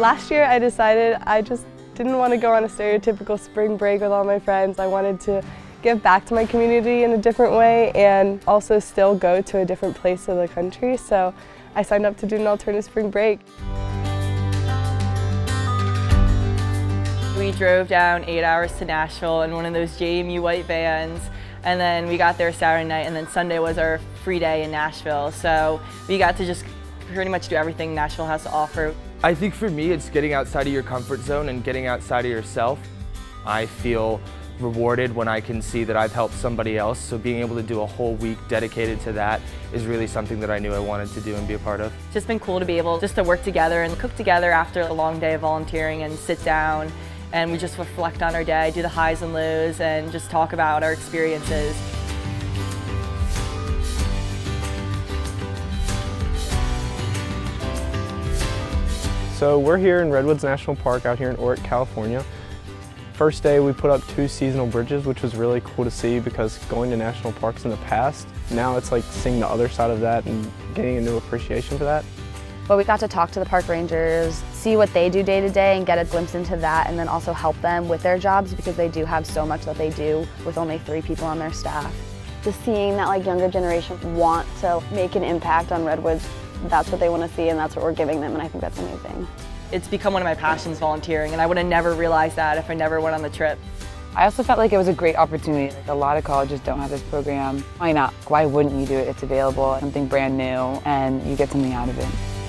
Last year I decided I just didn't want to go on a stereotypical spring break with all my friends. I wanted to give back to my community in a different way and also still go to a different place of the country. So I signed up to do an alternative spring break. We drove down 8 hours to Nashville in one of those JMU white vans, and then we got there Saturday night, and then Sunday was our free day in Nashville. So we got to just pretty much do everything Nashville has to offer. I think for me it's getting outside of your comfort zone and getting outside of yourself. I feel rewarded when I can see that I've helped somebody else, so being able to do a whole week dedicated to that is really something that I knew I wanted to do and be a part of. It's just been cool to be able just to work together and cook together after a long day of volunteering and sit down and we just reflect on our day, do the highs and lows, and just talk about our experiences. So we're here in Redwoods National Park out here in Orick, California. First day we put up 2 seasonal bridges, which was really cool to see because going to national parks in the past, now it's like seeing the other side of that and getting a new appreciation for that. But we got to talk to the park rangers, see what they do day to day and get a glimpse into that, and then also help them with their jobs because they do have so much that they do with only 3 people on their staff. Just seeing that younger generation want to make an impact on Redwoods, that's what they want to see and that's what we're giving them, and I think that's amazing. It's become one of my passions, volunteering, and I would have never realized that if I never went on the trip. I also felt like it was a great opportunity. A lot of colleges don't have this program. Why not? Why wouldn't you do it? It's available, something brand new, and you get something out of it.